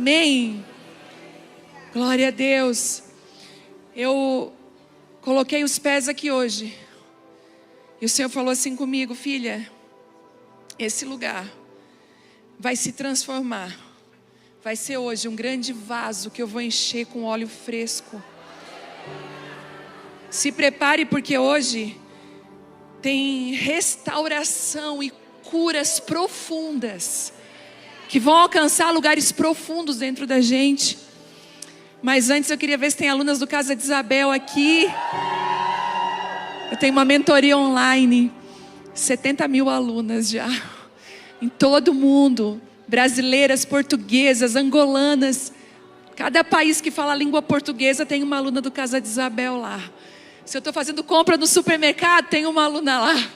Amém? Glória a Deus. Eu coloquei os pés aqui hoje. E o Senhor falou assim comigo: filha, esse lugar vai se transformar. Vai ser hoje um grande vaso que eu vou encher com óleo fresco. Se prepare, porque hoje tem restauração e curas profundas que vão alcançar lugares profundos dentro da gente. Mas antes eu queria ver se tem alunas do Casa de Isabel aqui. Eu tenho uma mentoria online, 70 mil alunas já, em todo o mundo, brasileiras, portuguesas, angolanas. Cada país que fala a língua portuguesa tem uma aluna do Casa de Isabel lá. Se eu estou fazendo compra no supermercado, tem uma aluna lá.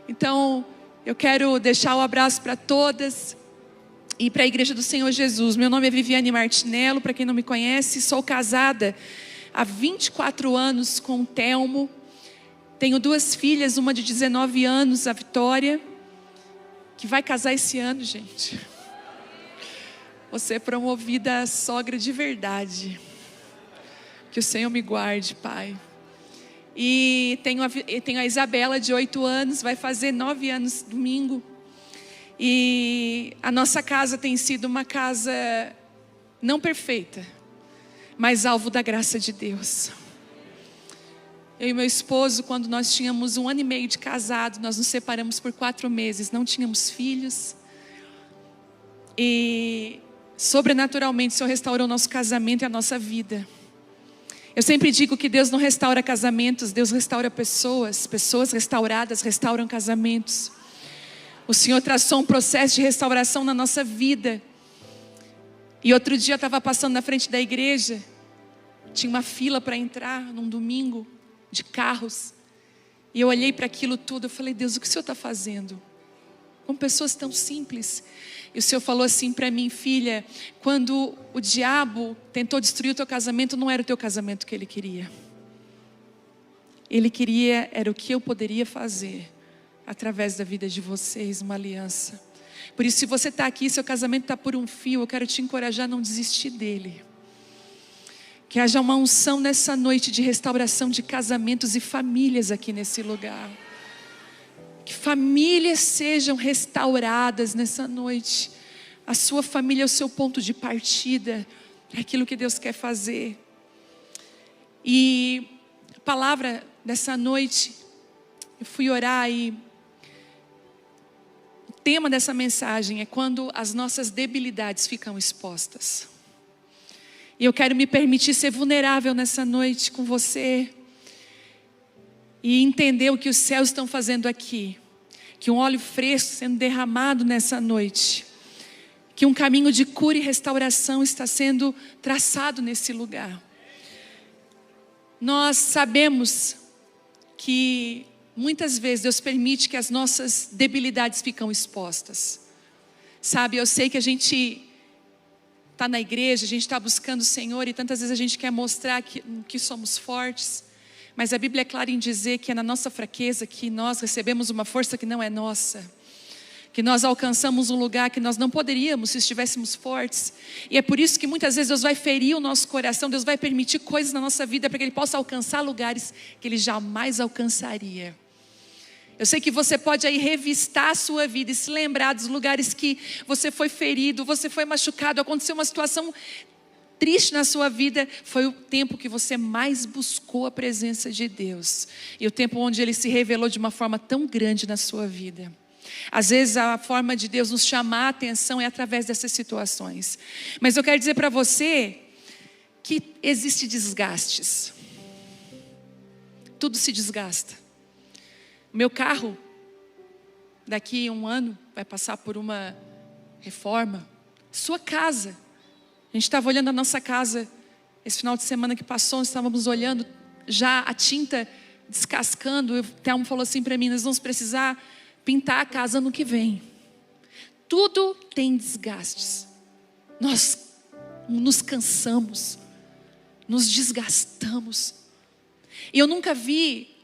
Então, eu quero deixar o abraço para todas e para a Igreja do Senhor Jesus. Meu nome é Viviane Martinello, para quem não me conhece, sou casada há 24 anos com o Telmo. Tenho 2 filhas, uma de 19 anos, a Vitória, que vai casar esse ano, gente. Você é promovida a sogra de verdade. Que o Senhor me guarde, Pai. E tenho a Isabela, de 8 anos, vai fazer 9 anos domingo. E a nossa casa tem sido uma casa não perfeita, mas alvo da graça de Deus. Eu e meu esposo, quando nós tínhamos 1 ano e meio de casado, nós nos separamos por 4 meses, não tínhamos filhos. E sobrenaturalmente o Senhor restaurou o nosso casamento e a nossa vida. Eu sempre digo que Deus não restaura casamentos, Deus restaura pessoas. Pessoas restauradas restauram casamentos. O Senhor traçou um processo de restauração na nossa vida. E outro dia eu estava passando na frente da igreja. Tinha uma fila para entrar num domingo de carros. E eu olhei para aquilo tudo, eu falei: Deus, o que o Senhor está fazendo? Com pessoas tão simples. E o Senhor falou assim para mim: filha, quando o diabo tentou destruir o teu casamento, não era o teu casamento que ele queria. Ele queria, era o que eu poderia fazer através da vida de vocês, uma aliança. Por isso, se você está aqui, seu casamento está por um fio, eu quero te encorajar a não desistir dele. Que haja uma unção nessa noite de restauração de casamentos e famílias aqui nesse lugar. Que famílias sejam restauradas nessa noite. A sua família é o seu ponto de partida. É aquilo que Deus quer fazer. E a palavra dessa noite, eu fui orar e o tema dessa mensagem é quando as nossas debilidades ficam expostas. E eu quero me permitir ser vulnerável nessa noite com você. E entender o que os céus estão fazendo aqui. Que um óleo fresco sendo derramado nessa noite. Que um caminho de cura e restauração está sendo traçado nesse lugar. Nós sabemos que muitas vezes Deus permite que as nossas debilidades ficam expostas. Sabe, eu sei que a gente está na igreja, a gente está buscando o Senhor e tantas vezes a gente quer mostrar que somos fortes. Mas a Bíblia é clara em dizer que é na nossa fraqueza que nós recebemos uma força que não é nossa. Que nós alcançamos um lugar que nós não poderíamos se estivéssemos fortes. E é por isso que muitas vezes Deus vai ferir o nosso coração, Deus vai permitir coisas na nossa vida para que Ele possa alcançar lugares que Ele jamais alcançaria. Eu sei que você pode aí revistar a sua vida e se lembrar dos lugares que você foi ferido, você foi machucado, aconteceu uma situação triste na sua vida. Foi o tempo que você mais buscou a presença de Deus. E o tempo onde Ele se revelou de uma forma tão grande na sua vida. Às vezes a forma de Deus nos chamar a atenção é através dessas situações. Mas eu quero dizer para você que existe desgastes. Tudo se desgasta. O meu carro, daqui a 1 ano, vai passar por uma reforma. Sua casa. A gente estava olhando a nossa casa esse final de semana que passou, nós estávamos olhando já a tinta descascando. O Telmo falou assim para mim: nós vamos precisar pintar a casa ano que vem. Tudo tem desgastes. Nós nos cansamos, nos desgastamos. E eu nunca vi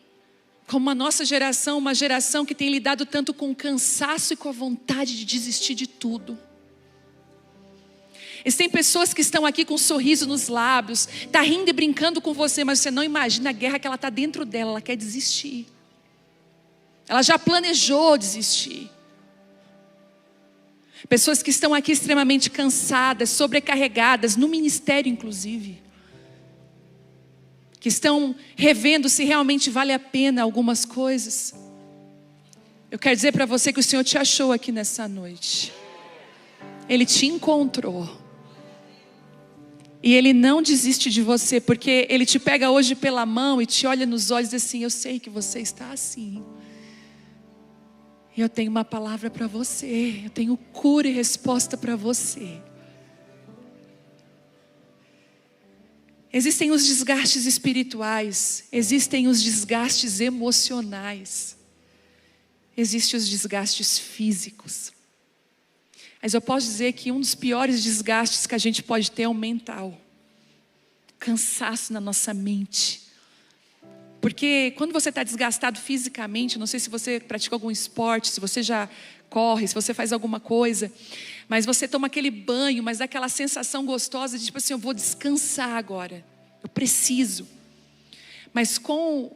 como a nossa geração, uma geração que tem lidado tanto com o cansaço e com a vontade de desistir de tudo. Existem pessoas que estão aqui com um sorriso nos lábios, está rindo e brincando com você, mas você não imagina a guerra que ela está dentro dela, ela quer desistir. Ela já planejou desistir. Pessoas que estão aqui extremamente cansadas, sobrecarregadas, no ministério inclusive. Que estão revendo se realmente vale a pena algumas coisas. Eu quero dizer para você que o Senhor te achou aqui nessa noite. Ele te encontrou. E Ele não desiste de você, porque Ele te pega hoje pela mão e te olha nos olhos e diz assim: eu sei que você está assim. Eu tenho uma palavra para você. Eu tenho cura e resposta para você. Existem os desgastes espirituais. Existem os desgastes emocionais. Existem os desgastes físicos. Mas eu posso dizer que um dos piores desgastes que a gente pode ter é o mental. Cansaço na nossa mente. Porque quando você está desgastado fisicamente, não sei se você pratica algum esporte, se você já corre, se você faz alguma coisa, mas você toma aquele banho, mas dá aquela sensação gostosa de tipo assim, eu vou descansar agora, eu preciso. Mas com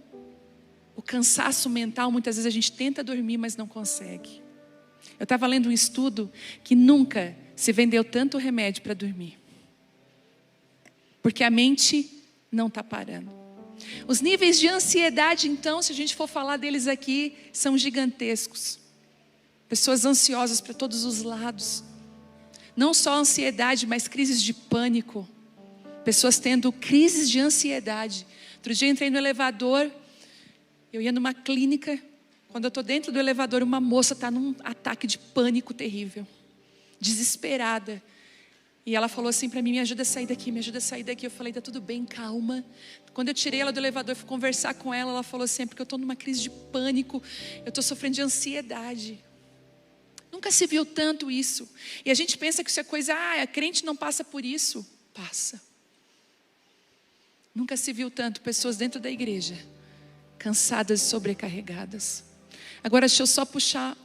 o cansaço mental, muitas vezes a gente tenta dormir, mas não consegue. Eu estava lendo um estudo que nunca se vendeu tanto remédio para dormir. Porque a mente não está parando. Os níveis de ansiedade, então, se a gente for falar deles aqui, são gigantescos. Pessoas ansiosas para todos os lados. Não só ansiedade, mas crises de pânico. Pessoas tendo crises de ansiedade. Outro dia eu entrei no elevador, eu ia numa clínica. Quando eu estou dentro do elevador, uma moça está num ataque de pânico terrível. Desesperada. E ela falou assim para mim: me ajuda a sair daqui, me ajuda a sair daqui. Eu falei: tá tudo bem, calma. Quando eu tirei ela do elevador e fui conversar com ela, ela falou assim: porque eu estou numa crise de pânico, eu estou sofrendo de ansiedade. Nunca se viu tanto isso. E a gente pensa que isso é coisa, a crente não passa por isso. Passa. Nunca se viu tanto pessoas dentro da igreja, cansadas e sobrecarregadas. Agora deixa eu só puxar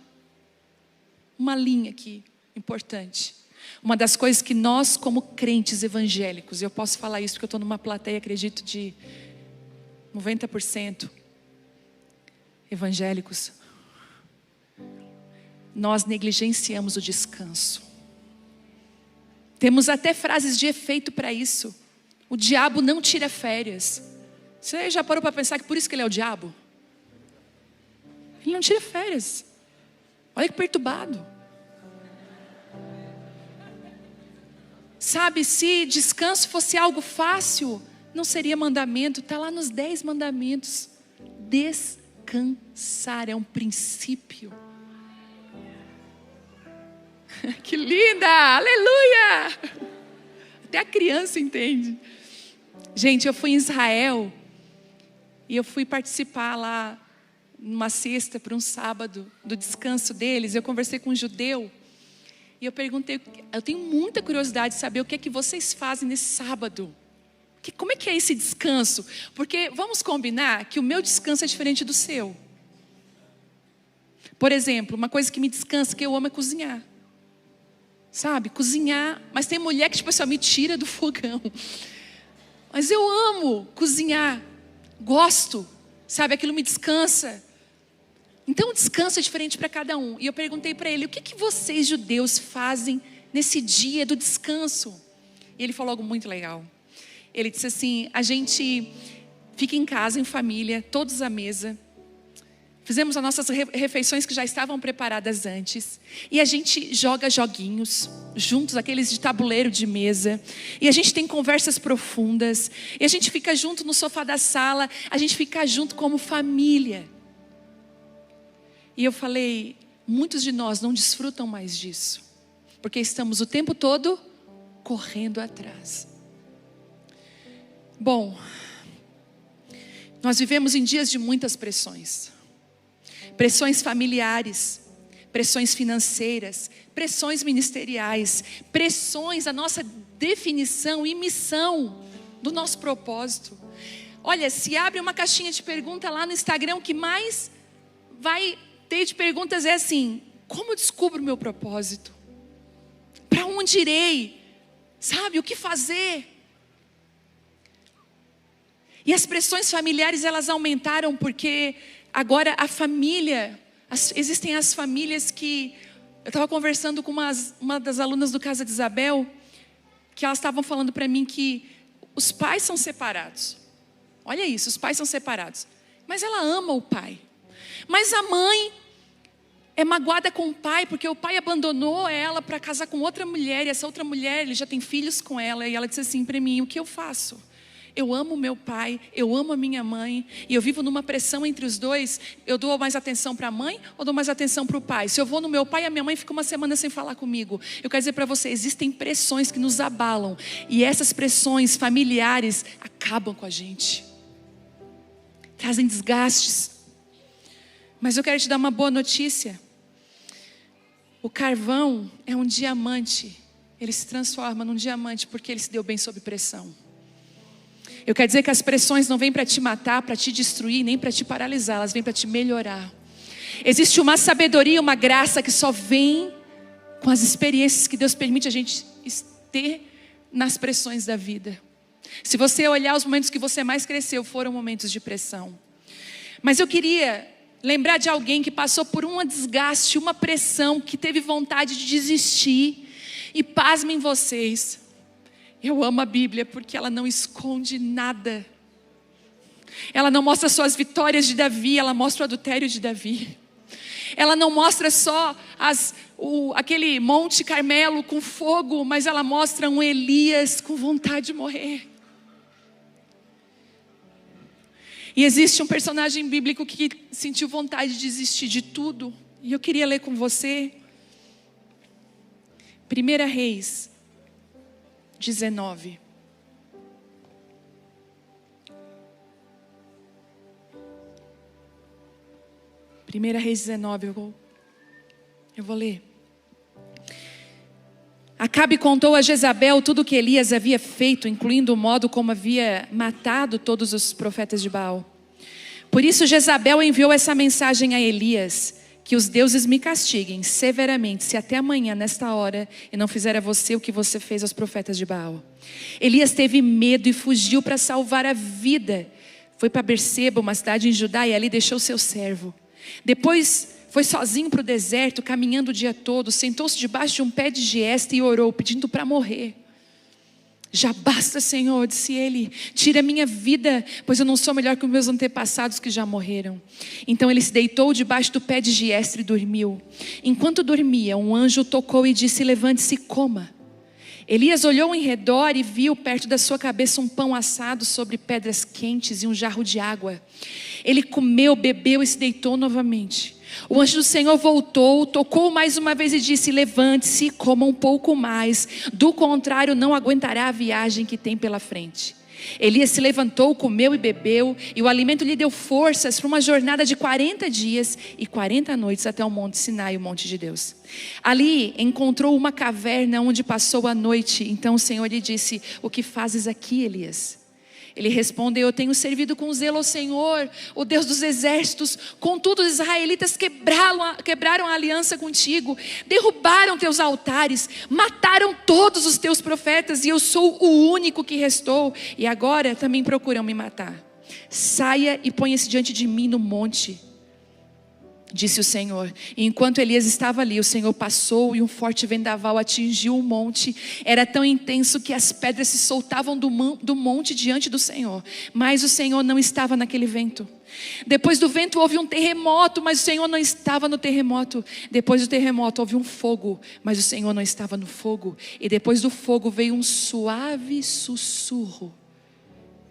uma linha aqui, importante. Uma das coisas que nós, como crentes evangélicos, eu posso falar isso porque eu estou numa plateia, acredito, de 90% evangélicos, nós negligenciamos o descanso. Temos até frases de efeito para isso. O diabo não tira férias. Você já parou para pensar que por isso que ele é o diabo? Ele não tira férias. Olha que perturbado. Sabe, se descanso fosse algo fácil, não seria mandamento. Está lá nos 10 mandamentos. Descansar é um princípio. Que linda! Aleluia! Até a criança entende. Gente, eu fui em Israel e eu fui participar lá numa sexta para um sábado do descanso deles. Eu conversei com um judeu e eu perguntei, eu tenho muita curiosidade de saber o que é que vocês fazem nesse sábado. Como é que é esse descanso? Porque vamos combinar que o meu descanso é diferente do seu. Por exemplo, uma coisa que me descansa, que eu amo, é cozinhar. Sabe, cozinhar. Mas tem mulher que tipo assim, me tira do fogão. Mas eu amo cozinhar. Gosto. Sabe, aquilo me descansa. Então o descanso é diferente para cada um. E eu perguntei para ele: o que vocês judeus fazem nesse dia do descanso? E ele falou algo muito legal. Ele disse assim: a gente fica em casa, em família, todos à mesa. Fizemos as nossas refeições que já estavam preparadas antes. E a gente joga joguinhos juntos, aqueles de tabuleiro de mesa. E a gente tem conversas profundas. E a gente fica junto no sofá da sala. A gente fica junto como família. E eu falei, muitos de nós não desfrutam mais disso. Porque estamos o tempo todo correndo atrás. Bom, nós vivemos em dias de muitas pressões. Pressões familiares, pressões financeiras, pressões ministeriais, pressões da nossa definição e missão do nosso propósito. Olha, se abre uma caixinha de pergunta lá no Instagram, o que mais vai ter de perguntas é assim: como eu descubro o meu propósito? Para onde irei? Sabe, o que fazer? E as pressões familiares, elas aumentaram porque agora a família, existem as famílias que... Eu estava conversando com uma das alunas do Casa de Isabel, que elas estavam falando para mim que os pais são separados. Olha isso, os pais são separados. Mas ela ama o pai. Mas a mãe é magoada com o pai, porque o pai abandonou ela para casar com outra mulher, e essa outra mulher, ele já tem filhos com ela, e ela disse assim para mim: o que eu faço? Eu amo meu pai, eu amo a minha mãe, e eu vivo numa pressão entre os dois. Eu dou mais atenção para a mãe ou dou mais atenção para o pai? Se eu vou no meu pai, a minha mãe fica uma semana sem falar comigo. Eu quero dizer para você, existem pressões que nos abalam, e essas pressões familiares acabam com a gente, trazem desgastes. Mas eu quero te dar uma boa notícia. O carvão é um diamante, ele se transforma num diamante porque ele se deu bem sob pressão. Eu quero dizer que as pressões não vêm para te matar, para te destruir, nem para te paralisar, elas vêm para te melhorar. Existe uma sabedoria, uma graça que só vem com as experiências que Deus permite a gente ter nas pressões da vida. Se você olhar os momentos que você mais cresceu, foram momentos de pressão. Mas eu queria lembrar de alguém que passou por um desgaste, uma pressão, que teve vontade de desistir. E pasmem vocês, eu amo a Bíblia porque ela não esconde nada. Ela não mostra só as vitórias de Davi, ela mostra o adultério de Davi. Ela não mostra só aquele Monte Carmelo com fogo, mas ela mostra um Elias com vontade de morrer. E existe um personagem bíblico que sentiu vontade de desistir de tudo. E eu queria ler com você 1 Reis 19. Primeira Reis 19, eu vou ler. Acabe contou a Jezabel tudo o que Elias havia feito, incluindo o modo como havia matado todos os profetas de Baal. Por isso Jezabel enviou essa mensagem a Elias: que os deuses me castiguem severamente, se até amanhã, nesta hora, eu não fizer a você o que você fez aos profetas de Baal. Elias teve medo e fugiu para salvar a vida. Foi para Berseba, uma cidade em Judá, e ali deixou seu servo. Depois foi sozinho para o deserto, caminhando o dia todo, sentou-se debaixo de um pé de giesta e orou, pedindo para morrer. Já basta, Senhor, disse ele, tira a minha vida, pois eu não sou melhor que os meus antepassados que já morreram. Então ele se deitou debaixo do pé de giesta e dormiu. Enquanto dormia, um anjo tocou e disse: levante-se e coma. Elias olhou em redor e viu perto da sua cabeça um pão assado sobre pedras quentes e um jarro de água. Ele comeu, bebeu e se deitou novamente. O anjo do Senhor voltou, tocou mais uma vez e disse: levante-se e coma um pouco mais, do contrário não aguentará a viagem que tem pela frente. Elias se levantou, comeu e bebeu, e o alimento lhe deu forças para uma jornada de 40 dias e 40 noites até o monte Sinai, o monte de Deus. Ali encontrou uma caverna onde passou a noite. Então o Senhor lhe disse: o que fazes aqui, Elias? Ele respondeu: eu tenho servido com zelo ao Senhor, o Deus dos exércitos. Contudo, os israelitas quebraram a aliança contigo, derrubaram teus altares, mataram todos os teus profetas, e eu sou o único que restou, e agora também procuram me matar. Saia e ponha-se diante de mim no monte, disse o Senhor. E enquanto Elias estava ali, o Senhor passou e um forte vendaval atingiu o monte. Era tão intenso que as pedras se soltavam do monte diante do Senhor. Mas o Senhor não estava naquele vento. Depois do vento houve um terremoto, mas o Senhor não estava no terremoto. Depois do terremoto houve um fogo, mas o Senhor não estava no fogo. E depois do fogo veio um suave sussurro.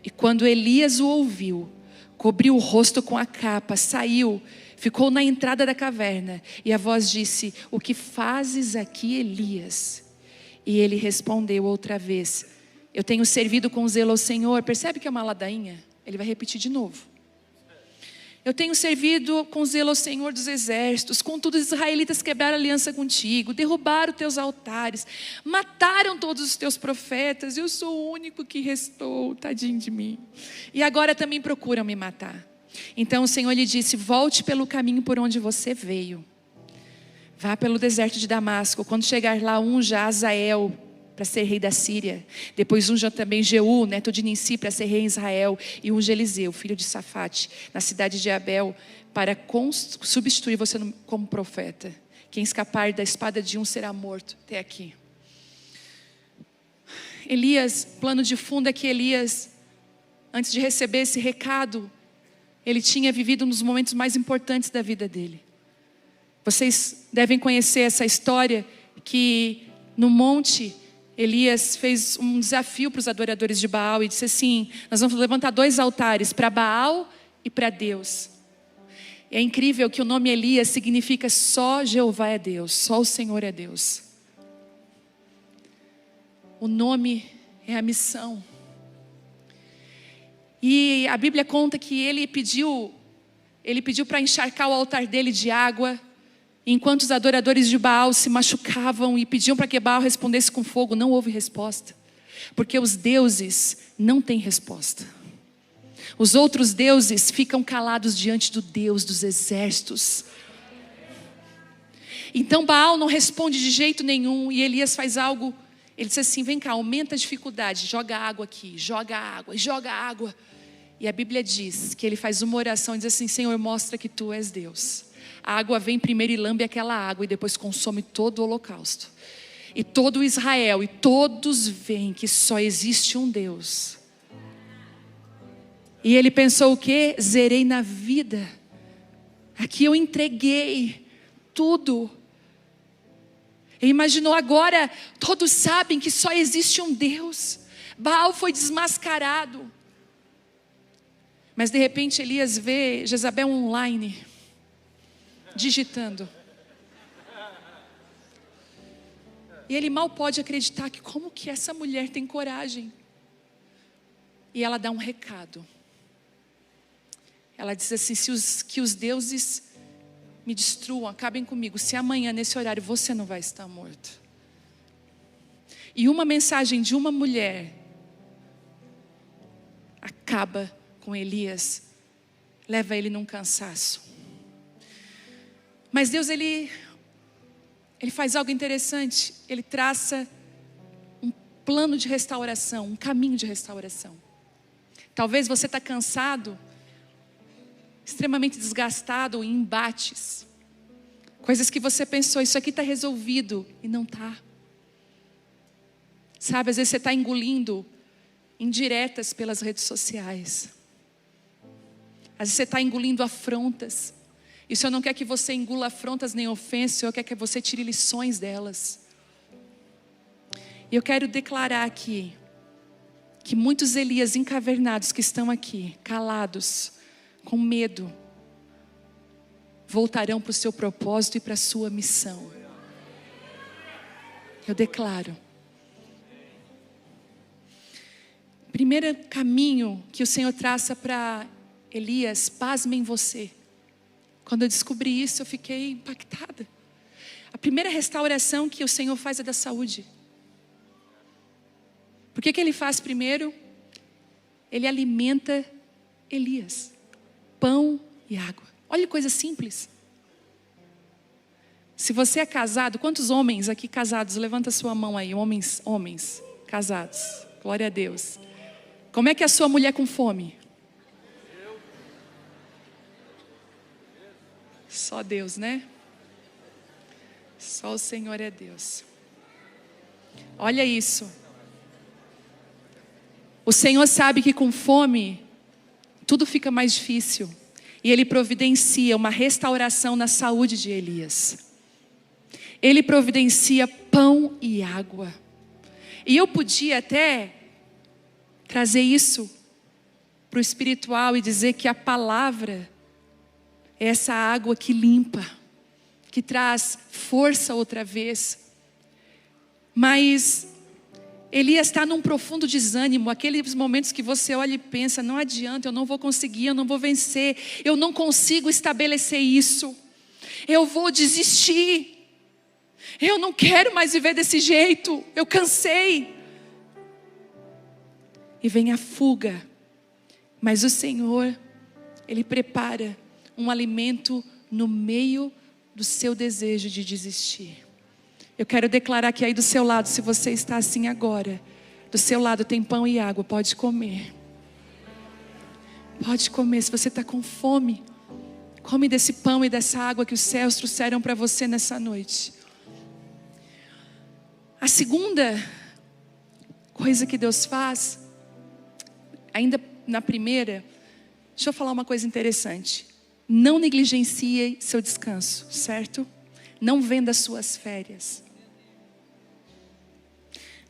E quando Elias o ouviu, cobriu o rosto com a capa, saiu, ficou na entrada da caverna, e a voz disse: o que fazes aqui, Elias? E ele respondeu outra vez: eu tenho servido com zelo ao Senhor. Percebe que é uma ladainha? Ele vai repetir de novo. Eu tenho servido com zelo ao Senhor dos exércitos. Contudo, os israelitas quebraram a aliança contigo, derrubaram teus altares, mataram todos os teus profetas. Eu sou o único que restou, tadinho de mim. E agora também procuram me matar. Então o Senhor lhe disse: volte pelo caminho por onde você veio. Vá pelo deserto de Damasco. Quando chegar lá, unja Azael para ser rei da Síria. Depois unja também Jeú, neto de Ninsi, para ser rei em Israel. E unja Eliseu, filho de Safate, na cidade de Abel, para substituir você como profeta. Quem escapar da espada de um será morto. Até aqui. Elias, plano de fundo é que Elias, antes de receber esse recado, ele tinha vivido um dos momentos mais importantes da vida dele. Vocês devem conhecer essa história que no monte Elias fez um desafio para os adoradores de Baal e disse assim: nós vamos levantar 2 altares, para Baal e para Deus. É incrível que o nome Elias significa só Jeová é Deus, só o Senhor é Deus. O nome é a missão. E a Bíblia conta que ele pediu para encharcar o altar dele de água, enquanto os adoradores de Baal se machucavam e pediam para que Baal respondesse com fogo. Não houve resposta, porque os deuses não têm resposta. Os outros deuses ficam calados diante do Deus dos exércitos. Então Baal não responde de jeito nenhum, e Elias faz algo. Ele disse assim: vem cá, aumenta a dificuldade, joga água aqui, joga água, joga água. E a Bíblia diz que ele faz uma oração e diz assim: Senhor, mostra que tu és Deus. A água vem primeiro e lambe aquela água, e depois consome todo o holocausto. E todo Israel, e todos veem que só existe um Deus. E ele pensou o quê? Zerei na vida. Aqui eu entreguei tudo. Ele imaginou: agora todos sabem que só existe um Deus. Baal foi desmascarado. Mas de repente Elias vê Jezabel online, digitando. E ele mal pode acreditar que como que essa mulher tem coragem. E ela dá um recado. Ela diz assim: que os deuses me destruam, acabem comigo, se amanhã nesse horário você não vai estar morto. E uma mensagem de uma mulher acaba com Elias, leva ele num cansaço. Mas Deus, ele faz algo interessante. Ele traça um plano de restauração, um caminho de restauração. Talvez você está cansado, extremamente desgastado, em embates, coisas que você pensou: isso aqui está resolvido, e não está. Sabe, às vezes você está engolindo indiretas pelas redes sociais. Às vezes você está engolindo afrontas. E o Senhor não quer que você engula afrontas nem ofensas. O Senhor quer que você tire lições delas. E eu quero declarar aqui que muitos Elias encavernados que estão aqui, calados, com medo, voltarão para o seu propósito e para a sua missão. Eu declaro. Primeiro caminho que o Senhor traça para Elias: pasmem você. Quando eu descobri isso, eu fiquei impactada. A primeira restauração que o Senhor faz é da saúde. Por que ele faz primeiro? Ele alimenta Elias. Pão e água. Olha que coisa simples. Se você é casado, quantos homens aqui casados? Levanta sua mão aí, homens casados. Glória a Deus. Como é que é a sua mulher com fome? Só Deus, né? Só o Senhor é Deus. Olha isso. O Senhor sabe que com fome tudo fica mais difícil. E Ele providencia uma restauração na saúde de Elias. Ele providencia pão e água. E eu podia até trazer isso para o espiritual e dizer que a palavra é essa água que limpa, que traz força outra vez. Mas Elias está num profundo desânimo, aqueles momentos que você olha e pensa: não adianta, eu não vou conseguir, eu não vou vencer, eu não consigo estabelecer isso, eu vou desistir, eu não quero mais viver desse jeito, eu cansei. E vem a fuga, mas o Senhor, Ele prepara um alimento no meio do seu desejo de desistir. Eu quero declarar que aí do seu lado, se você está assim agora, do seu lado tem pão e água, pode comer. Pode comer, se você está com fome, come desse pão e dessa água que os céus trouxeram para você nessa noite. A segunda coisa que Deus faz, ainda na primeira, deixa eu falar uma coisa interessante. Não negligencie seu descanso, certo? Não venda suas férias.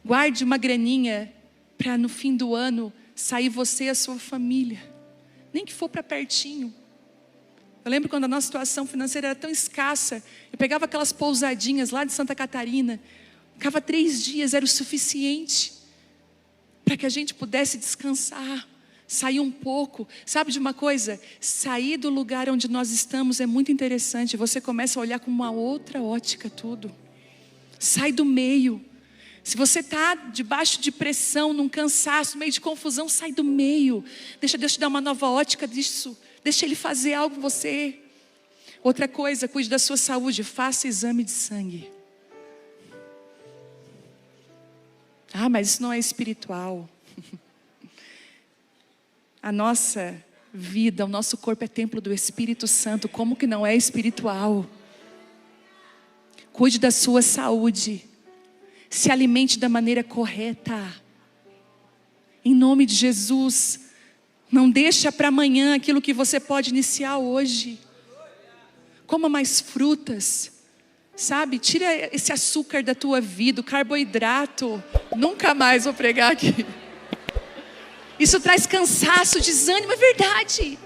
Guarde uma graninha para no fim do ano sair você e a sua família. Nem que for para pertinho. Eu lembro quando a nossa situação financeira era tão escassa. Eu pegava aquelas pousadinhas lá de Santa Catarina. Ficava 3 dias, era o suficiente para que a gente pudesse descansar, sair um pouco. Sabe de uma coisa? Sair do lugar onde nós estamos é muito interessante. Você começa a olhar com uma outra ótica tudo. Sai do meio. Se você está debaixo de pressão, num cansaço, meio de confusão, sai do meio. Deixa Deus te dar uma nova ótica disso. Deixa Ele fazer algo com você. Outra coisa, cuide da sua saúde. Faça exame de sangue. Ah, mas isso não é espiritual. A nossa vida, o nosso corpo é templo do Espírito Santo. Como que não é espiritual? Cuide da sua saúde. Se alimente da maneira correta. Em nome de Jesus. Não deixa para amanhã aquilo que você pode iniciar hoje. Coma mais frutas. Sabe? Tira esse açúcar da tua vida, o carboidrato. Nunca mais vou pregar aqui. Isso traz cansaço, desânimo, é verdade.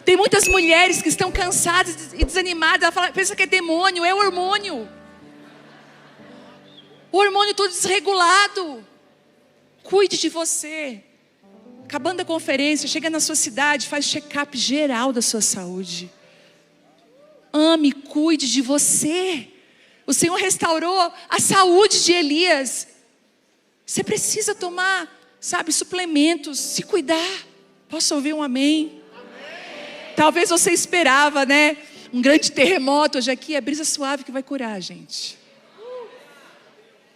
Tem muitas mulheres que estão cansadas e desanimadas. Ela fala, pensa que é demônio, é o hormônio. O hormônio todo desregulado. Cuide de você. Acabando a conferência, chega na sua cidade, faz check-up geral da sua saúde. Ame, cuide de você. O Senhor restaurou a saúde de Elias. Você precisa tomar, sabe, suplementos, se cuidar. Posso ouvir um amém? Amém. Talvez você esperava, né? Um grande terremoto. Hoje aqui é brisa suave que vai curar, gente.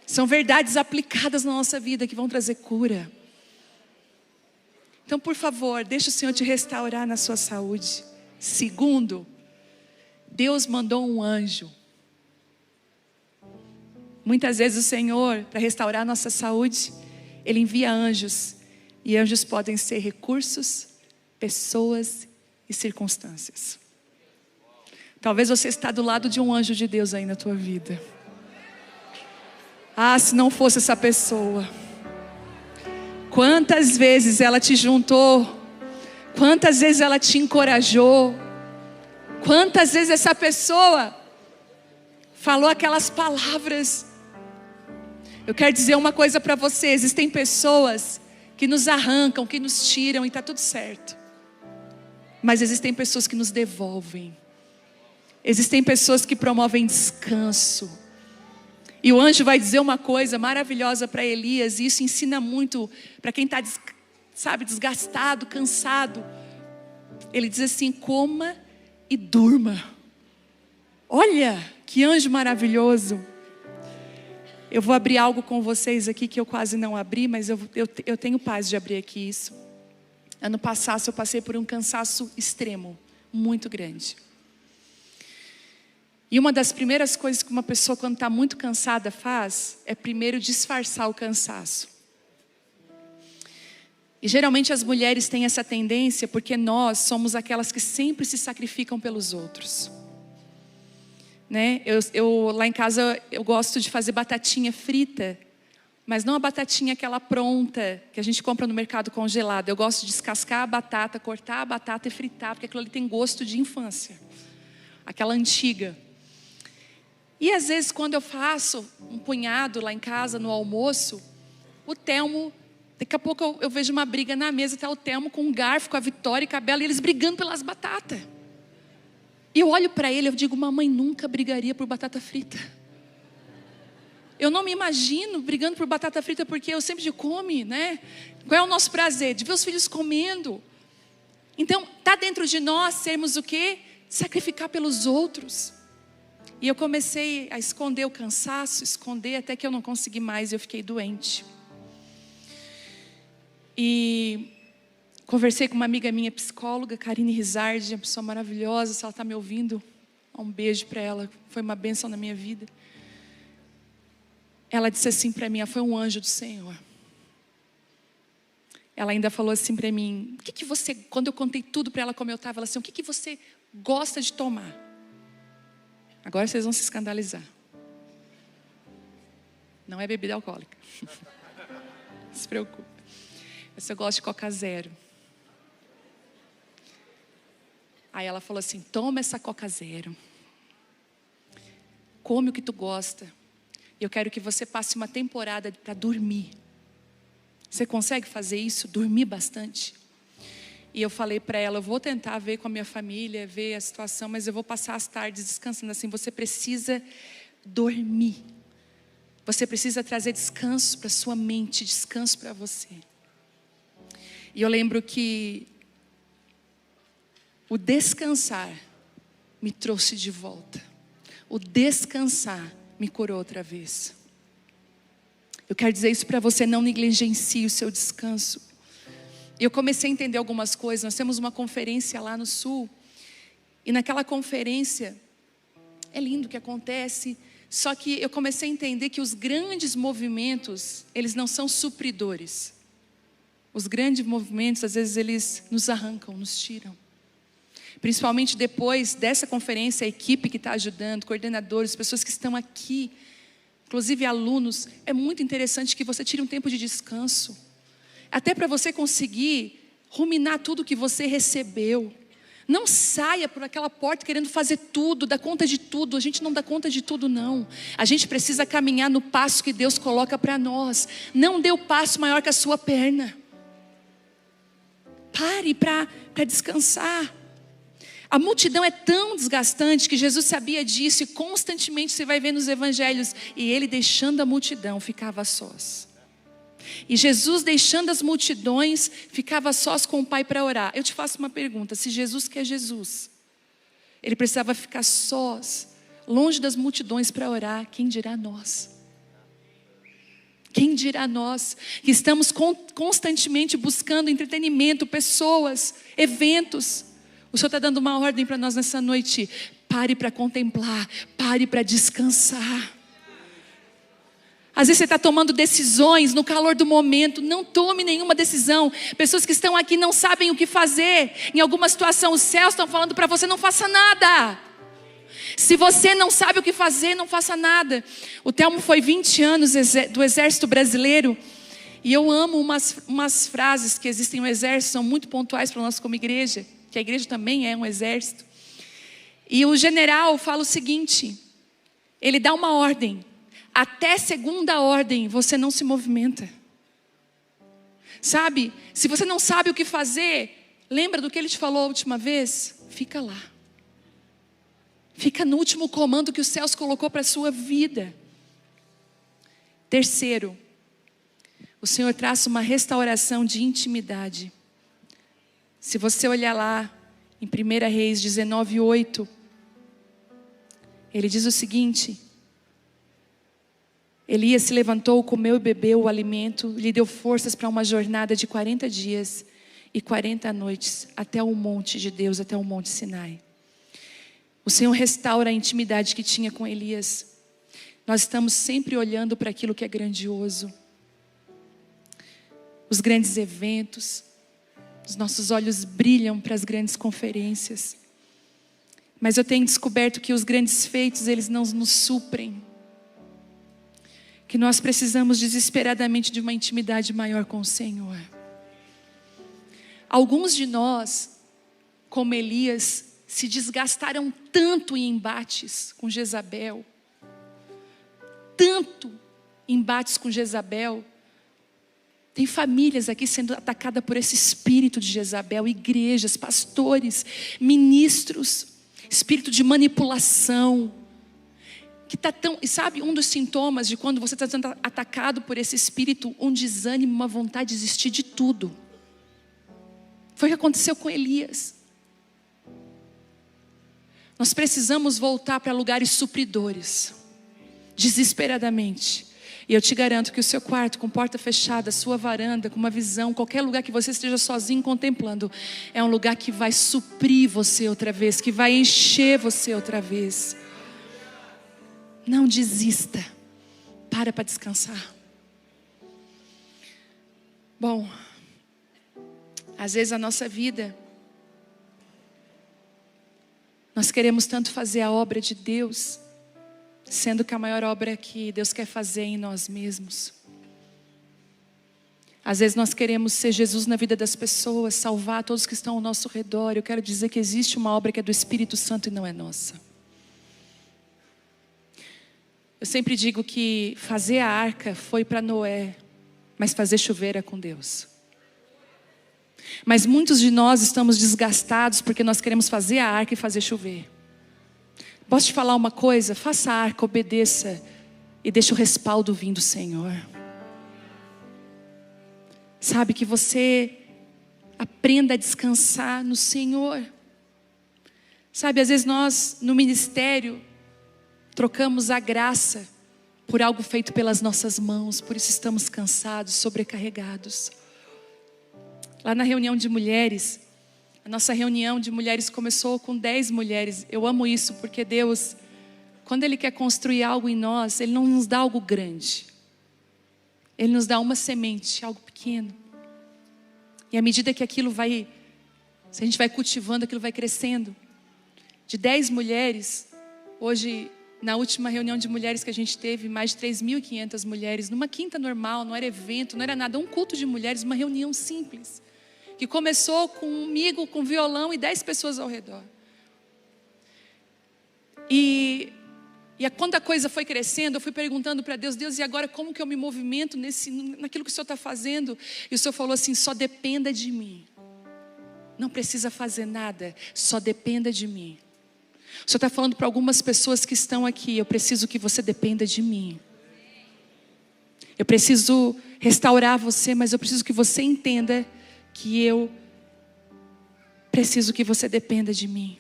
São verdades aplicadas na nossa vida que vão trazer cura. Então, por favor, deixa o Senhor te restaurar na sua saúde. Segundo, Deus mandou um anjo. Muitas vezes o Senhor, para restaurar a nossa saúde, Ele envia anjos. E anjos podem ser recursos, pessoas e circunstâncias. Talvez você está do lado de um anjo de Deus aí na tua vida. Ah, se não fosse essa pessoa. Quantas vezes ela te juntou? Quantas vezes ela te encorajou? Quantas vezes essa pessoa falou aquelas palavras? Eu quero dizer uma coisa para você. Existem pessoas que nos arrancam, que nos tiram e está tudo certo. Mas existem pessoas que nos devolvem. Existem pessoas que promovem descanso. E o anjo vai dizer uma coisa maravilhosa para Elias. E isso ensina muito para quem está, desgastado, cansado. Ele diz assim, coma e durma. Olha, que anjo maravilhoso. Eu vou abrir algo com vocês aqui que eu quase não abri, mas eu tenho paz de abrir aqui isso. Ano passado eu passei por um cansaço extremo, muito grande. E uma das primeiras coisas que uma pessoa quando está muito cansada faz, é primeiro disfarçar o cansaço. E geralmente as mulheres têm essa tendência, porque nós somos aquelas que sempre se sacrificam pelos outros. Né? Eu lá em casa eu gosto de fazer batatinha frita, mas não a batatinha aquela pronta, que a gente compra no mercado congelado. Eu gosto de descascar a batata, cortar a batata e fritar, porque aquilo ali tem gosto de infância. Aquela antiga. E às vezes quando eu faço um punhado lá em casa no almoço, o Telmo, daqui a pouco eu vejo uma briga na mesa, está o Telmo com um garfo, com a Vitória e com a Bela, e eles brigando pelas batatas. E eu olho para ele, eu digo, mamãe nunca brigaria por batata frita. Eu não me imagino brigando por batata frita, porque eu sempre digo, come, né? Qual é o nosso prazer? De ver os filhos comendo. Então, está dentro de nós sermos o quê? Sacrificar pelos outros. E eu comecei a esconder o cansaço, esconder até que eu não consegui mais e eu fiquei doente. E conversei com uma amiga minha, psicóloga, Karine Rizardi, uma pessoa maravilhosa. Se ela está me ouvindo, um beijo para ela, foi uma bênção na minha vida. Ela disse assim para mim, ela foi um anjo do Senhor. Ela ainda falou assim para mim, o que você, quando eu contei tudo para ela como eu estava, ela assim, o que você gosta de tomar? Agora vocês vão se escandalizar. Não é bebida alcoólica. Não se preocupe. Mas eu gosto de Coca Zero. Aí ela falou assim, toma essa Coca Zero. Come o que tu gosta. E eu quero que você passe uma temporada para dormir. Você consegue fazer isso? Dormir bastante? E eu falei para ela, eu vou tentar ver com a minha família, ver a situação, mas eu vou passar as tardes descansando assim. Você precisa dormir. Você precisa trazer descanso para sua mente, descanso para você. E eu lembro que o descansar me trouxe de volta. O descansar me curou outra vez. Eu quero dizer isso para você, não negligencie o seu descanso. Eu comecei a entender algumas coisas. Nós temos uma conferência lá no Sul. E naquela conferência, é lindo o que acontece. Só que eu comecei a entender que os grandes movimentos, eles não são supridores. Os grandes movimentos, às vezes, eles nos arrancam, nos tiram. Principalmente depois dessa conferência, a equipe que está ajudando, coordenadores, pessoas que estão aqui, inclusive alunos, é muito interessante que você tire um tempo de descanso. Até para você conseguir ruminar tudo que você recebeu. Não saia por aquela porta querendo fazer tudo, dar conta de tudo. A gente não dá conta de tudo, não. A gente precisa caminhar no passo que Deus coloca para nós. Não dê o passo maior que a sua perna. Pare para descansar. A multidão é tão desgastante que Jesus sabia disso e constantemente você vai ver nos evangelhos. E ele, deixando a multidão, ficava a sós. E Jesus, deixando as multidões, ficava a sós com o Pai para orar. Eu te faço uma pergunta, se Jesus, que é Jesus, ele precisava ficar sós, longe das multidões para orar, quem dirá nós? Quem dirá nós, que estamos constantemente buscando entretenimento, pessoas, eventos. O Senhor está dando uma ordem para nós nessa noite. Pare para contemplar, pare para descansar. Às vezes você está tomando decisões no calor do momento. Não tome nenhuma decisão. Pessoas que estão aqui não sabem o que fazer. Em alguma situação os céus estão falando para você, não faça nada. Se você não sabe o que fazer, não faça nada. O Telmo foi 20 anos do Exército Brasileiro. E eu amo umas frases que existem no Exército, são muito pontuais para nós como igreja. Que a igreja também é um exército. E o general fala o seguinte, ele dá uma ordem. Até segunda ordem você não se movimenta. Sabe, se você não sabe o que fazer, lembra do que ele te falou a última vez? Fica lá. Fica no último comando que os céus colocou para a sua vida. Terceiro, o Senhor traça uma restauração de intimidade. Se você olhar lá em 1 Reis 19:8, ele diz o seguinte: Elias se levantou, comeu e bebeu o alimento, lhe deu forças para uma jornada de 40 dias e 40 noites, até o monte de Deus, até o monte Sinai. O Senhor restaura a intimidade que tinha com Elias. Nós estamos sempre olhando para aquilo que é grandioso. Os grandes eventos, os nossos olhos brilham para as grandes conferências. Mas eu tenho descoberto que os grandes feitos, eles não nos suprem. Que nós precisamos desesperadamente de uma intimidade maior com o Senhor. Alguns de nós, como Elias, se desgastaram tanto em embates com Jezabel. Tanto embates com Jezabel. Tem famílias aqui sendo atacadas por esse espírito de Jezabel. Igrejas, pastores, ministros. Espírito de manipulação. Que tá tão, e sabe, um dos sintomas de quando você está sendo atacado por esse espírito, um desânimo, uma vontade de desistir de tudo. Foi o que aconteceu com Elias. Nós precisamos voltar para lugares supridores, desesperadamente. E eu te garanto que o seu quarto, com porta fechada, a sua varanda, com uma visão, qualquer lugar que você esteja sozinho contemplando, é um lugar que vai suprir você outra vez, que vai encher você outra vez. Não desista. Para descansar. Bom, às vezes a nossa vida, nós queremos tanto fazer a obra de Deus, sendo que a maior obra que Deus quer fazer é em nós mesmos. Às vezes nós queremos ser Jesus na vida das pessoas, salvar todos que estão ao nosso redor. Eu quero dizer que existe uma obra que é do Espírito Santo e não é nossa. Eu sempre digo que fazer a arca foi para Noé, mas fazer chover é com Deus. Mas muitos de nós estamos desgastados porque nós queremos fazer a arca e fazer chover. Posso te falar uma coisa? Faça a arca, obedeça e deixe o respaldo vir do Senhor. Sabe, que você aprenda a descansar no Senhor. Sabe, às vezes nós no ministério trocamos a graça por algo feito pelas nossas mãos, por isso estamos cansados, sobrecarregados. Lá na reunião de mulheres, a nossa reunião de mulheres começou com 10 mulheres. Eu amo isso porque Deus, quando Ele quer construir algo em nós, Ele não nos dá algo grande. Ele nos dá uma semente, algo pequeno. E à medida que aquilo vai, se a gente vai cultivando, aquilo vai crescendo. De 10 mulheres, hoje, na última reunião de mulheres que a gente teve, mais de 3.500 mulheres, numa quinta normal, não era evento, não era nada, um culto de mulheres, uma reunião simples. Que começou comigo, com violão e 10 pessoas ao redor. E quando a coisa foi crescendo, eu fui perguntando para Deus, Deus, e agora como que eu me movimento naquilo que o Senhor está fazendo? E o Senhor falou assim, só dependa de mim. Não precisa fazer nada, só dependa de mim. O Senhor está falando para algumas pessoas que estão aqui, eu preciso que você dependa de mim. Eu preciso restaurar você, mas eu preciso que você entenda que eu preciso que você dependa de mim.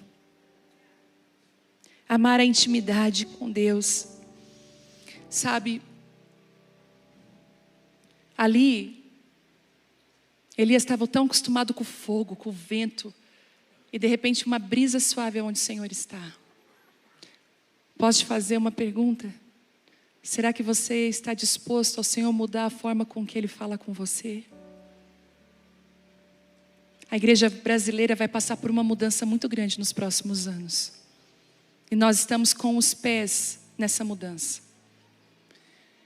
Amar a intimidade com Deus. Sabe, ali, Elias estava tão acostumado com o fogo, com o vento, e de repente uma brisa suave é onde o Senhor está. Posso te fazer uma pergunta? Será que você está disposto ao Senhor mudar a forma com que Ele fala com você? A igreja brasileira vai passar por uma mudança muito grande nos próximos anos. E nós estamos com os pés nessa mudança.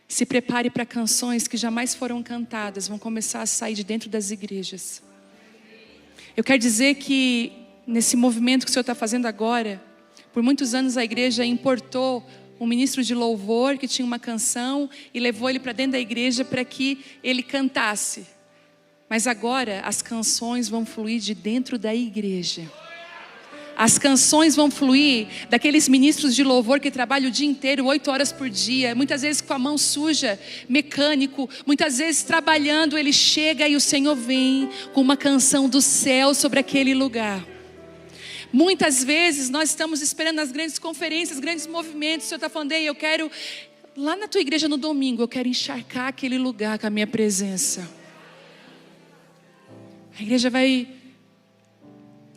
Se prepare para canções que jamais foram cantadas, vão começar a sair de dentro das igrejas. Eu quero dizer que nesse movimento que o Senhor está fazendo agora, por muitos anos a igreja importou um ministro de louvor que tinha uma canção e levou ele para dentro da igreja para que ele cantasse. Mas agora as canções vão fluir de dentro da igreja. As canções vão fluir daqueles ministros de louvor que trabalham o dia inteiro, 8 horas por dia, muitas vezes com a mão suja, mecânico, muitas vezes trabalhando, ele chega e o Senhor vem com uma canção do céu sobre aquele lugar. Muitas vezes nós estamos esperando nas grandes conferências, grandes movimentos, o Senhor está falando, ei, eu quero, lá na tua igreja no domingo, eu quero encharcar aquele lugar com a minha presença. A igreja vai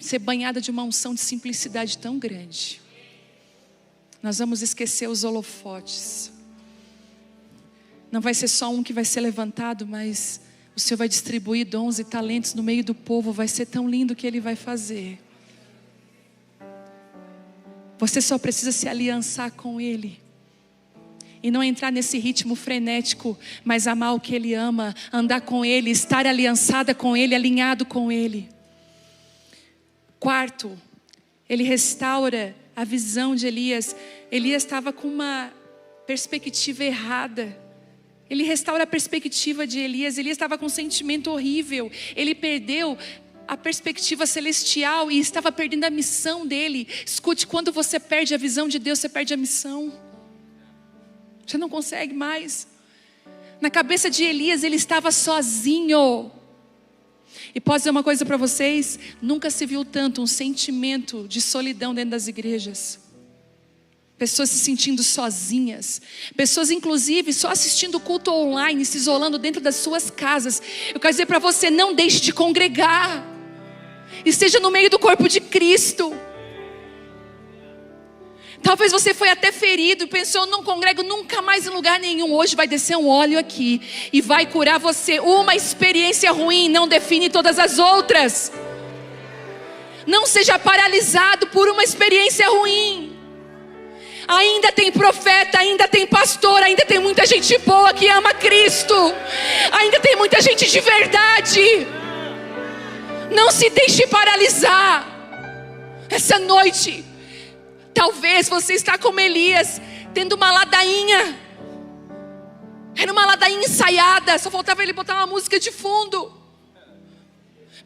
ser banhada de uma unção de simplicidade tão grande. Nós vamos esquecer os holofotes. Não vai ser só um que vai ser levantado, mas o Senhor vai distribuir dons e talentos no meio do povo. Vai ser tão lindo o que Ele vai fazer. Você só precisa se aliançar com Ele. E não entrar nesse ritmo frenético, mas amar o que Ele ama, andar com Ele, estar aliançada com Ele, alinhado com Ele. Quarto, Ele restaura a visão de Elias. Elias estava com uma perspectiva errada. Ele restaura a perspectiva de Elias. Elias estava com um sentimento horrível. Ele perdeu a perspectiva celestial e estava perdendo a missão dele. Escute, quando você perde a visão de Deus, você perde a missão. Você não consegue mais. Na cabeça de Elias, ele estava sozinho. E posso dizer uma coisa para vocês, nunca se viu tanto um sentimento de solidão dentro das igrejas. Pessoas se sentindo sozinhas, pessoas inclusive só assistindo culto online, se isolando dentro das suas casas. Eu quero dizer para você, não deixe de congregar, esteja no meio do corpo de Cristo. Talvez você foi até ferido e pensou, eu não congrego nunca mais em lugar nenhum. Hoje vai descer um óleo aqui e vai curar você. Uma experiência ruim não define todas as outras. Não seja paralisado por uma experiência ruim. Ainda tem profeta, ainda tem pastor, ainda tem muita gente boa que ama Cristo. Ainda tem muita gente de verdade. Não se deixe paralisar. Essa noite, talvez você está como Elias, tendo uma ladainha. Era uma ladainha ensaiada, só faltava ele botar uma música de fundo.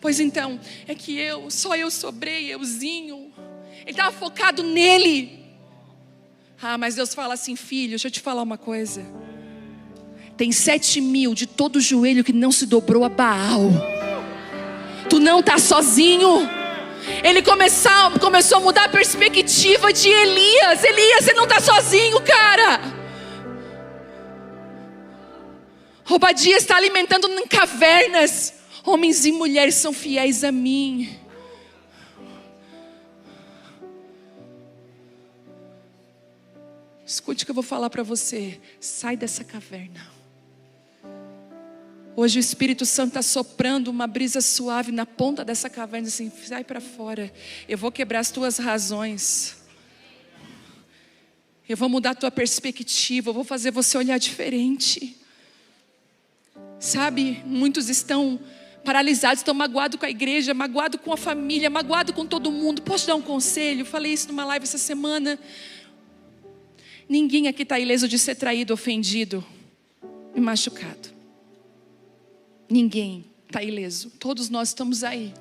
Pois então, é que só eu sobrei, euzinho. Ele estava focado nele. Mas Deus fala assim, filho, deixa eu te falar uma coisa. Tem 7.000 de todo o joelho que não se dobrou a Baal. Tu não está sozinho. Ele começou a mudar a perspectiva de Elias. Elias, você não está sozinho, cara. Obadias está alimentando em cavernas. Homens e mulheres são fiéis a mim. Escute o que eu vou falar para você. Sai dessa caverna. Hoje o Espírito Santo está soprando uma brisa suave na ponta dessa caverna. Assim, sai para fora. Eu vou quebrar as tuas razões. Eu vou mudar a tua perspectiva. Eu vou fazer você olhar diferente. Sabe, muitos estão paralisados, estão magoados com a igreja, magoados com a família, magoados com todo mundo. Posso dar um conselho? Eu falei isso numa live essa semana. Ninguém aqui está ileso de ser traído, ofendido e machucado. Ninguém está ileso. Todos nós estamos aí,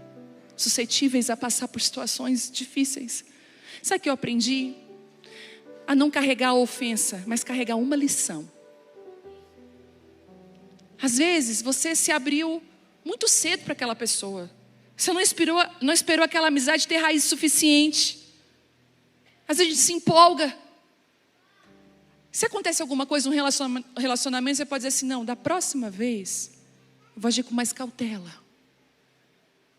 suscetíveis a passar por situações difíceis. Sabe o que eu aprendi? A não carregar a ofensa, mas carregar uma lição. Às vezes você se abriu muito cedo para aquela pessoa. Você não esperou aquela amizade ter raiz suficiente. Às vezes a gente se empolga. Se acontece alguma coisa no relacionamento, você pode dizer assim, não, da próxima vez, eu vou agir com mais cautela.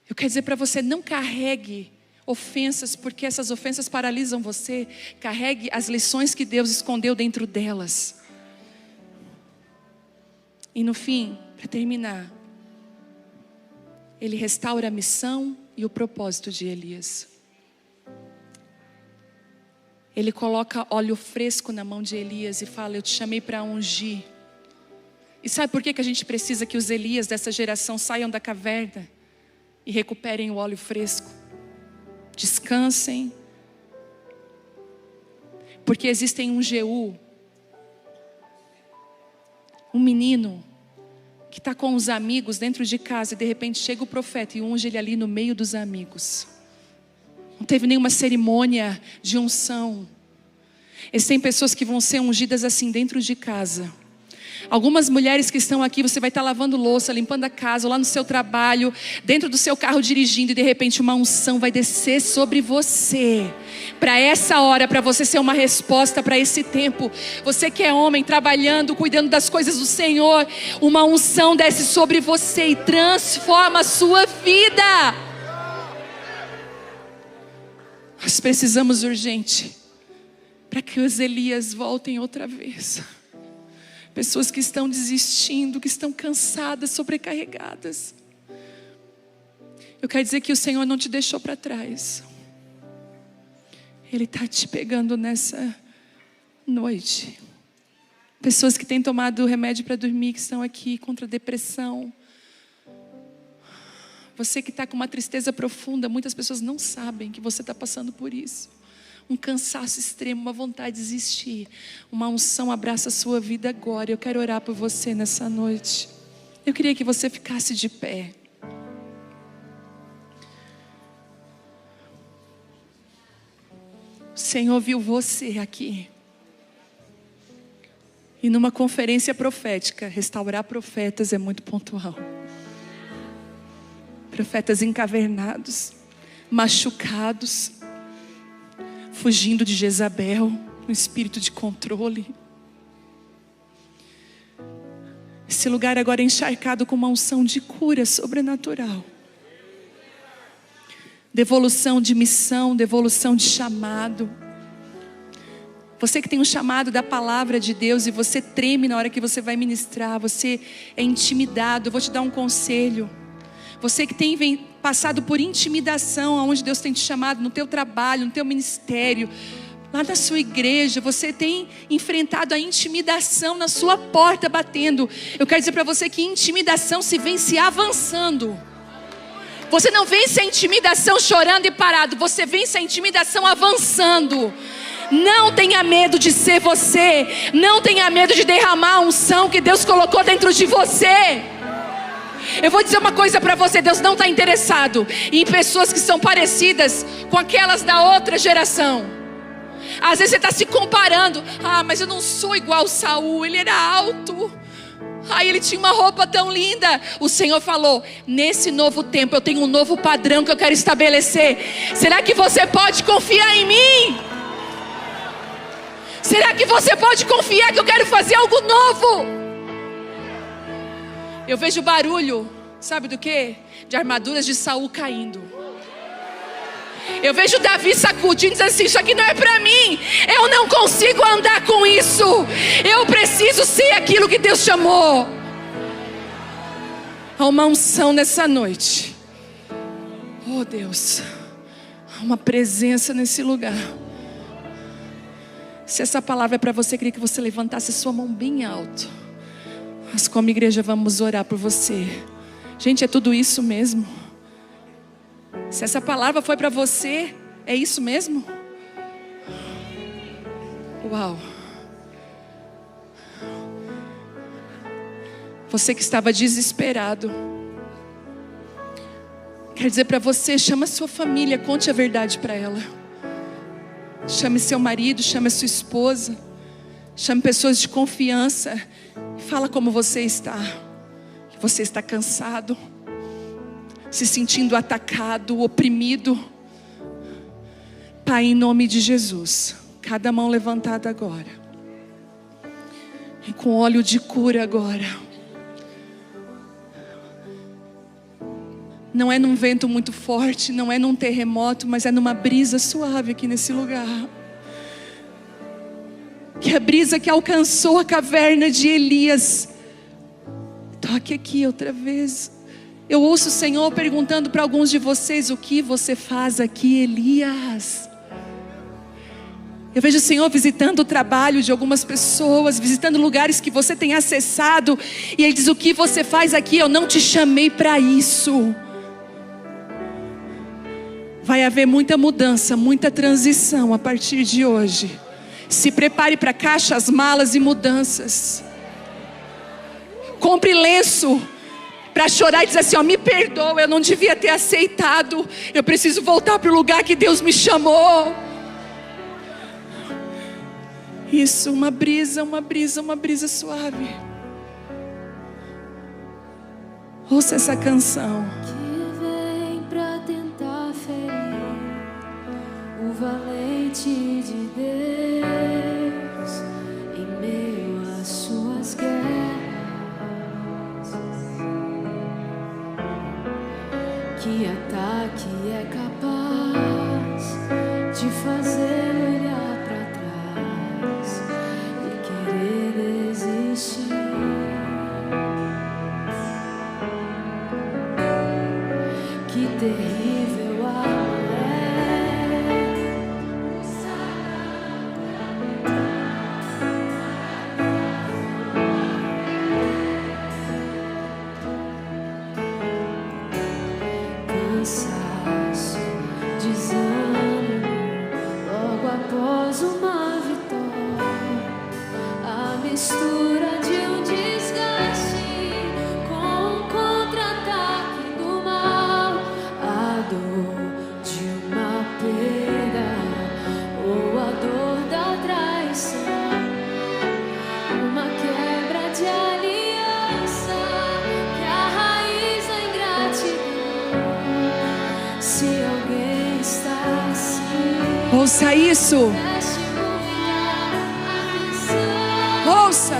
Eu quero dizer para você, não carregue ofensas, porque essas ofensas paralisam você. Carregue as lições que Deus escondeu dentro delas. E no fim, para terminar, Ele restaura a missão e o propósito de Elias. Ele coloca óleo fresco na mão de Elias e fala, eu te chamei para ungir. E sabe por que a gente precisa que os Elias dessa geração saiam da caverna e recuperem o óleo fresco? Descansem. Porque existem um Jeú, um menino que está com os amigos dentro de casa e de repente chega o profeta e unge ele ali no meio dos amigos. Não teve nenhuma cerimônia de unção. Existem pessoas que vão ser ungidas assim dentro de casa. Algumas mulheres que estão aqui, você vai estar lavando louça, limpando a casa, ou lá no seu trabalho, dentro do seu carro dirigindo, e de repente uma unção vai descer sobre você. Para essa hora, para você ser uma resposta para esse tempo. Você que é homem, trabalhando, cuidando das coisas do Senhor, uma unção desce sobre você e transforma a sua vida. Nós precisamos urgente, para que os Elias voltem outra vez. Pessoas que estão desistindo, que estão cansadas, sobrecarregadas. Eu quero dizer que o Senhor não te deixou para trás. Ele está te pegando nessa noite. Pessoas que têm tomado remédio para dormir, que estão aqui contra a depressão. Você que está com uma tristeza profunda, muitas pessoas não sabem que você está passando por isso. Um cansaço extremo, uma vontade de desistir. Uma unção abraça a sua vida agora. Eu quero orar por você nessa noite. Eu queria que você ficasse de pé. O Senhor viu você aqui. E numa conferência profética, restaurar profetas é muito pontual. profetas encavernados, machucados, fugindo de Jezabel, um espírito de controle. Esse lugar agora é encharcado com uma unção de cura sobrenatural. Devolução de missão, devolução de chamado. Você que tem um chamado da palavra de Deus e você treme na hora que você vai ministrar, você é intimidado, eu vou te dar um conselho. Você que tem passado por intimidação, aonde Deus tem te chamado, no teu trabalho, no teu ministério, lá na sua igreja, você tem enfrentado a intimidação na sua porta batendo. Eu quero dizer para você que intimidação se vence avançando. Você não vence a intimidação chorando e parado, você vence a intimidação avançando. Não tenha medo de ser você, não tenha medo de derramar a unção que Deus colocou dentro de você. Eu vou dizer uma coisa para você, Deus não está interessado em pessoas que são parecidas com aquelas da outra geração. Às vezes você está se comparando, mas eu não sou igual Saul, ele era alto, ele tinha uma roupa tão linda. O Senhor falou, nesse novo tempo eu tenho um novo padrão que eu quero estabelecer. Será que você pode confiar em mim? Será que você pode confiar que eu quero fazer algo novo? Eu vejo barulho, sabe do quê? De armaduras de Saul caindo. Eu vejo Davi sacudindo, dizendo assim, isso aqui não é para mim. Eu não consigo andar com isso. Eu preciso ser aquilo que Deus chamou. Há uma unção nessa noite. Oh Deus, há uma presença nesse lugar. Se essa palavra é para você, eu queria que você levantasse a sua mão bem alto. Nós como igreja vamos orar por você. Gente, é tudo isso mesmo? Se essa palavra foi para você, é isso mesmo? Uau. Você que estava desesperado, quero dizer para você, chama a sua família, conte a verdade para ela. Chame seu marido, chame a sua esposa, chame pessoas de confiança. Fala como você está. Que você está cansado, se sentindo atacado, oprimido. Pai, em nome de Jesus, cada mão levantada agora, e com óleo de cura agora. Não é num vento muito forte, não é num terremoto, mas é numa brisa suave aqui nesse lugar. Que a brisa que alcançou a caverna de Elias toque aqui outra vez. Eu ouço o Senhor perguntando para alguns de vocês: o que você faz aqui, Elias? Eu vejo o Senhor visitando o trabalho de algumas pessoas, visitando lugares que você tem acessado, e Ele diz: o que você faz aqui? Eu não te chamei para isso. Vai haver muita mudança, muita transição a partir de hoje. Se prepare para caixas, malas e mudanças. Compre lenço para chorar e dizer assim: me perdoa, eu não devia ter aceitado. Eu preciso voltar para o lugar que Deus me chamou. Isso, uma brisa suave. Ouça essa canção. Que vem pra tentar ferir o valente de Deus em meio às suas guerras. Que ataque é capaz de fazer olhar pra trás e querer desistir. Que terrível arma é cansaço, desânimo, logo após uma vitória. A mistura de um desgaste com um contra-ataque do mal. A dor de uma perda ou a dor da traição. Uma quebra de aliança que a raiz da ingratidão. Ouça isso. Ouça.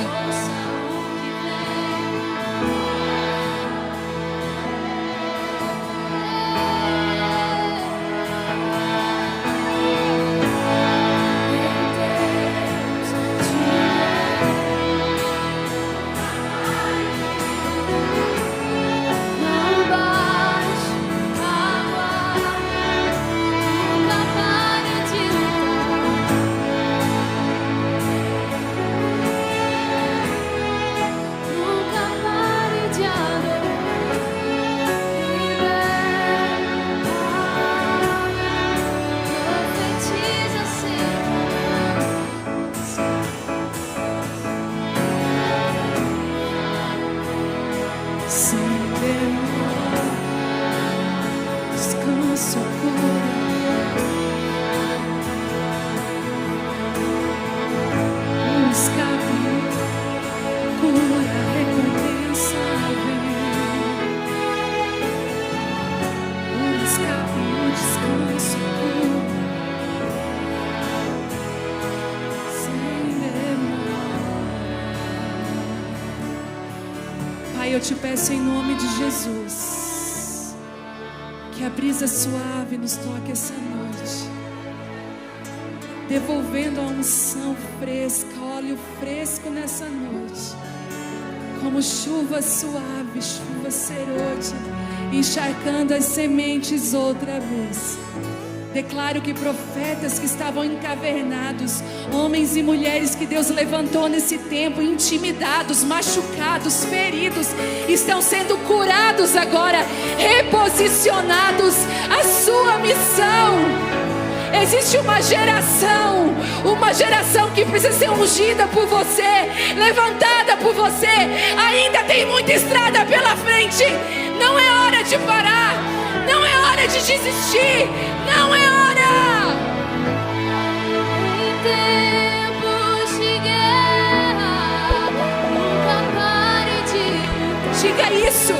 Pai, eu te peço em nome de Jesus, que a brisa suave nos toque essa noite, devolvendo a unção fresca, óleo fresco nessa noite, como chuva suave, chuva serôdia, encharcando as sementes outra vez. Declaro que profetas que estavam encavernados, homens e mulheres que Deus levantou nesse tempo, intimidados, machucados, feridos, estão sendo curados agora, reposicionados à sua missão. Existe uma geração que precisa ser ungida por você, levantada por você. Ainda tem muita estrada pela frente. Não é hora de parar, não é hora de desistir, não é hora. Em tempos de guerra, nunca pare de lutar. Diga isso.